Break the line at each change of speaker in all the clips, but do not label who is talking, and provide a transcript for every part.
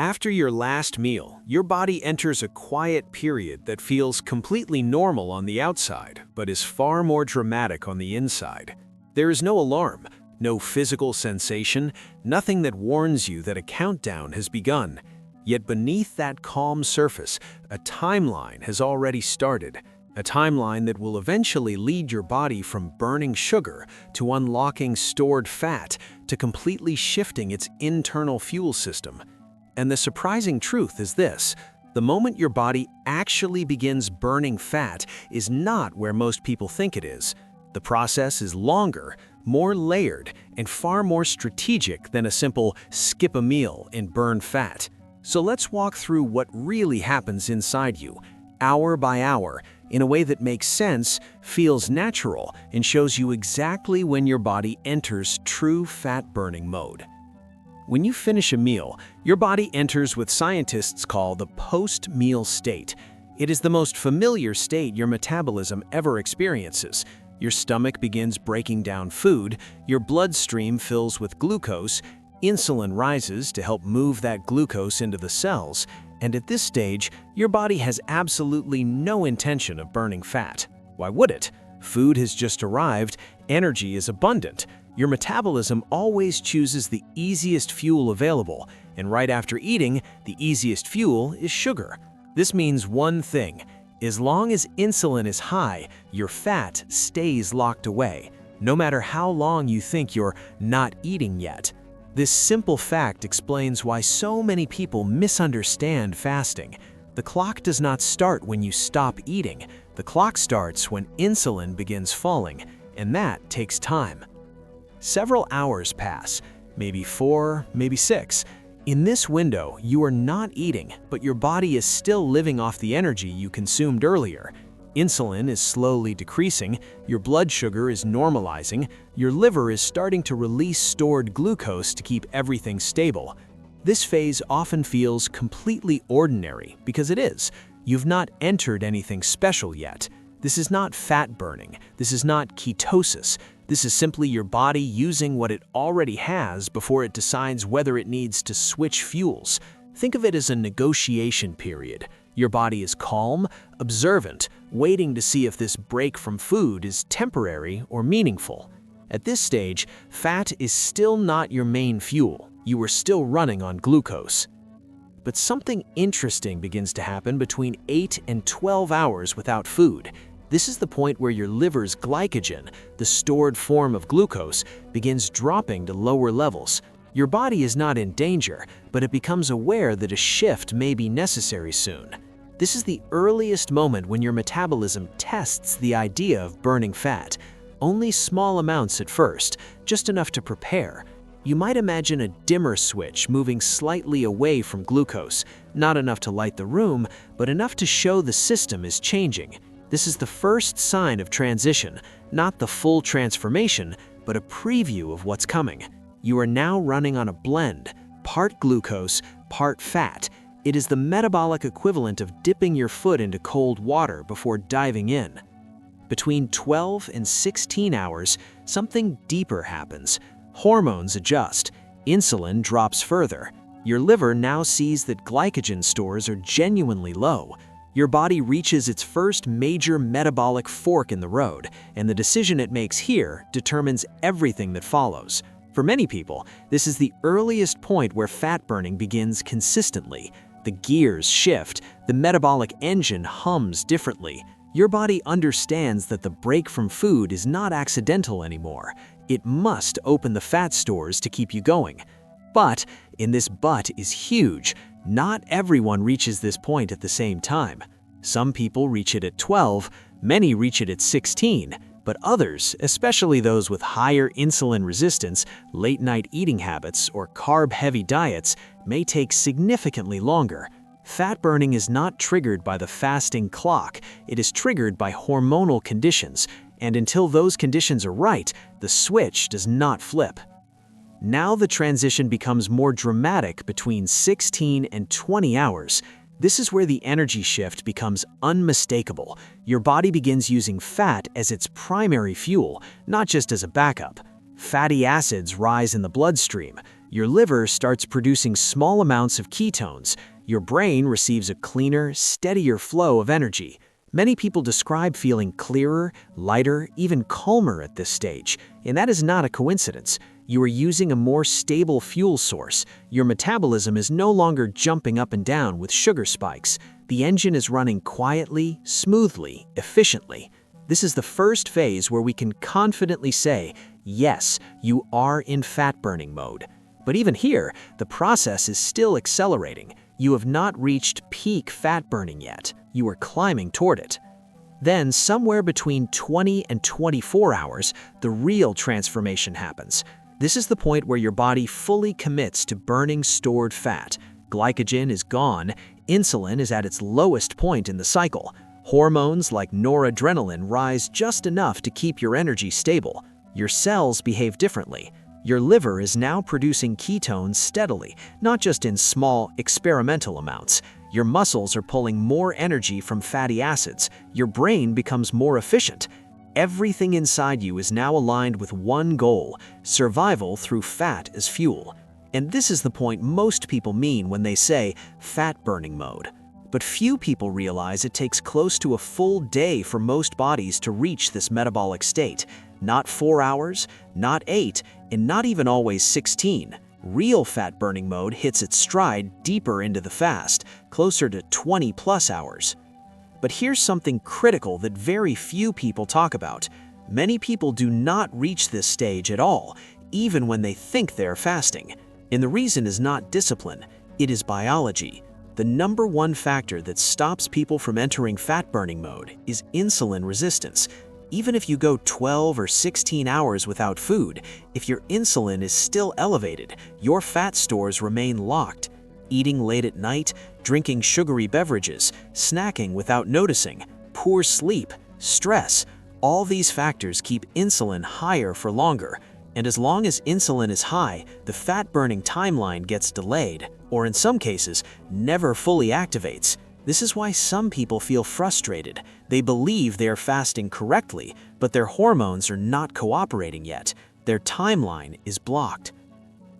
After your last meal, your body enters a quiet period that feels completely normal on the outside, but is far more dramatic on the inside. There is no alarm, no physical sensation, nothing that warns you that a countdown has begun. Yet beneath that calm surface, a timeline has already started. A timeline that will eventually lead your body from burning sugar to unlocking stored fat to completely shifting its internal fuel system. And the surprising truth is this: the moment your body actually begins burning fat is not where most people think it is. The process is longer, more layered, and far more strategic than a simple skip a meal and burn fat. So let's walk through what really happens inside you, hour by hour, in a way that makes sense, feels natural, and shows you exactly when your body enters true fat-burning mode. When you finish a meal, your body enters what scientists call the post-meal state. It is the most familiar state your metabolism ever experiences. Your stomach begins breaking down food, your bloodstream fills with glucose, insulin rises to help move that glucose into the cells, and at this stage, your body has absolutely no intention of burning fat. Why would it? Food has just arrived, energy is abundant. Your metabolism always chooses the easiest fuel available, and right after eating, the easiest fuel is sugar. This means one thing: as long as insulin is high, your fat stays locked away, no matter how long you think you're not eating yet. This simple fact explains why so many people misunderstand fasting. The clock does not start when you stop eating. The clock starts when insulin begins falling, and that takes time. Several hours pass, maybe 4, maybe 6. In this window, you are not eating, but your body is still living off the energy you consumed earlier. Insulin is slowly decreasing, your blood sugar is normalizing, your liver is starting to release stored glucose to keep everything stable. This phase often feels completely ordinary because it is. You've not entered anything special yet. This is not fat burning. This is not ketosis. This is simply your body using what it already has before it decides whether it needs to switch fuels. Think of it as a negotiation period. Your body is calm, observant, waiting to see if this break from food is temporary or meaningful. At this stage, fat is still not your main fuel. You are still running on glucose. But something interesting begins to happen between 8 and 12 hours without food. This is the point where your liver's glycogen, the stored form of glucose, begins dropping to lower levels. Your body is not in danger, but it becomes aware that a shift may be necessary soon. This is the earliest moment when your metabolism tests the idea of burning fat. Only small amounts at first, just enough to prepare. You might imagine a dimmer switch moving slightly away from glucose, not enough to light the room, but enough to show the system is changing. This is the first sign of transition, not the full transformation, but a preview of what's coming. You are now running on a blend, part glucose, part fat. It is the metabolic equivalent of dipping your foot into cold water before diving in. Between 12 and 16 hours, something deeper happens. Hormones adjust, insulin drops further. Your liver now sees that glycogen stores are genuinely low. Your body reaches its first major metabolic fork in the road, and the decision it makes here determines everything that follows. For many people, this is the earliest point where fat burning begins consistently. The gears shift, the metabolic engine hums differently. Your body understands that the break from food is not accidental anymore. It must open the fat stores to keep you going. But, and this but is huge, not everyone reaches this point at the same time. Some people reach it at 12, many reach it at 16, but others, especially those with higher insulin resistance, late-night eating habits, or carb-heavy diets, may take significantly longer. Fat burning is not triggered by the fasting clock, it is triggered by hormonal conditions, and until those conditions are right, the switch does not flip. Now the transition becomes more dramatic between 16 and 20 hours. This is where the energy shift becomes unmistakable. Your body begins using fat as its primary fuel, not just as a backup. Fatty acids rise in the bloodstream. Your liver starts producing small amounts of ketones. Your brain receives a cleaner, steadier flow of energy. Many people describe feeling clearer, lighter, even calmer at this stage, and that is not a coincidence. You are using a more stable fuel source. Your metabolism is no longer jumping up and down with sugar spikes. The engine is running quietly, smoothly, efficiently. This is the first phase where we can confidently say, yes, you are in fat-burning mode. But even here, the process is still accelerating. You have not reached peak fat burning yet. You are climbing toward it. Then, somewhere between 20 and 24 hours, the real transformation happens. This is the point where your body fully commits to burning stored fat. Glycogen is gone, insulin is at its lowest point in the cycle. Hormones like noradrenaline rise just enough to keep your energy stable. Your cells behave differently. Your liver is now producing ketones steadily, not just in small, experimental amounts. Your muscles are pulling more energy from fatty acids. Your brain becomes more efficient. Everything inside you is now aligned with one goal: survival through fat as fuel. And this is the point most people mean when they say fat-burning mode. But few people realize it takes close to a full day for most bodies to reach this metabolic state. Not 4 hours, not 8, and not even always 16. Real fat-burning mode hits its stride deeper into the fast, closer to 20+ hours. But here's something critical that very few people talk about. Many people do not reach this stage at all, even when they think they're fasting. And the reason is not discipline, it is biology. The number one factor that stops people from entering fat-burning mode is insulin resistance. Even if you go 12 or 16 hours without food, if your insulin is still elevated, your fat stores remain locked. Eating late at night, drinking sugary beverages, snacking without noticing, poor sleep, stress, all these factors keep insulin higher for longer. And as long as insulin is high, the fat-burning timeline gets delayed, or in some cases, never fully activates. This is why some people feel frustrated. They believe they are fasting correctly, but their hormones are not cooperating yet. Their timeline is blocked.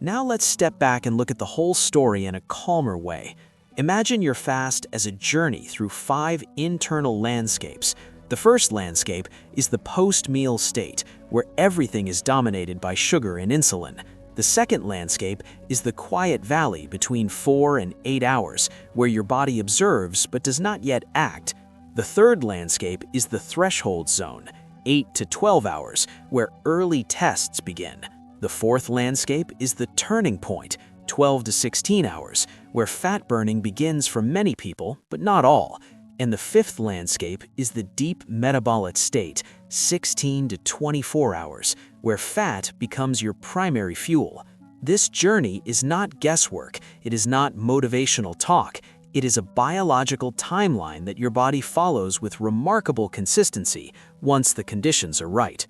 Now let's step back and look at the whole story in a calmer way. Imagine your fast as a journey through 5 internal landscapes. The first landscape is the post-meal state, where everything is dominated by sugar and insulin. The second landscape is the quiet valley between 4 and 8 hours, where your body observes but does not yet act. The third landscape is the threshold zone, 8 to 12 hours, where early tests begin. The fourth landscape is the turning point, 12 to 16 hours, where fat burning begins for many people, but not all. And the fifth landscape is the deep metabolic state, 16 to 24 hours, where fat becomes your primary fuel. This journey is not guesswork, it is not motivational talk, it is a biological timeline that your body follows with remarkable consistency once the conditions are right.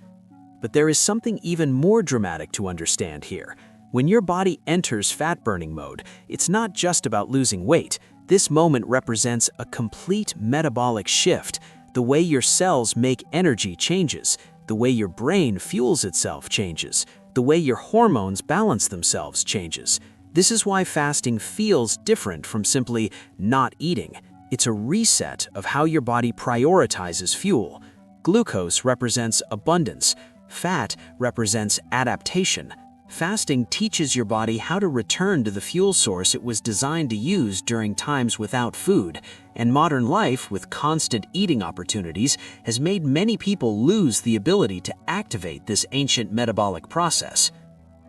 But there is something even more dramatic to understand here. When your body enters fat-burning mode, it's not just about losing weight. This moment represents a complete metabolic shift. The way your cells make energy changes. The way your brain fuels itself changes. The way your hormones balance themselves changes. This is why fasting feels different from simply not eating. It's a reset of how your body prioritizes fuel. Glucose represents abundance. Fat represents adaptation. Fasting teaches your body how to return to the fuel source it was designed to use during times without food, and modern life with constant eating opportunities has made many people lose the ability to activate this ancient metabolic process.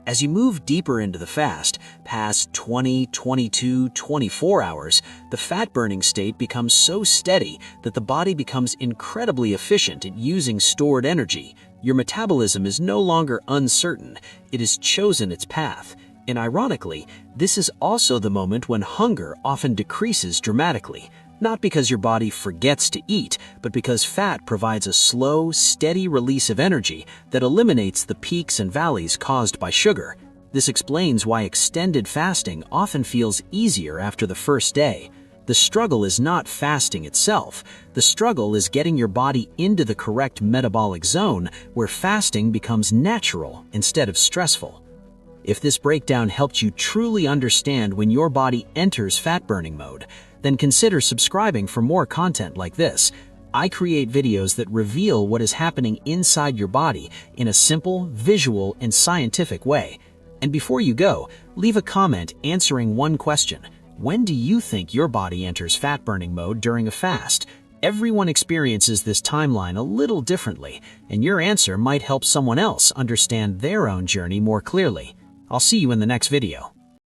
As you move deeper into the fast, past 20, 22, 24 hours, the fat-burning state becomes so steady that the body becomes incredibly efficient at using stored energy. Your metabolism is no longer uncertain, it has chosen its path. And ironically, this is also the moment when hunger often decreases dramatically. Not because your body forgets to eat, but because fat provides a slow, steady release of energy that eliminates the peaks and valleys caused by sugar. This explains why extended fasting often feels easier after the first day. The struggle is not fasting itself. The struggle is getting your body into the correct metabolic zone where fasting becomes natural instead of stressful.
If this breakdown helped you truly understand when your body enters fat-burning mode, then consider subscribing for more content like this. I create videos that reveal what is happening inside your body in a simple, visual, and scientific way. And before you go, leave a comment answering one question. When do you think your body enters fat-burning mode during a fast? Everyone experiences this timeline a little differently, and your answer might help someone else understand their own journey more clearly. I'll see you in the next video.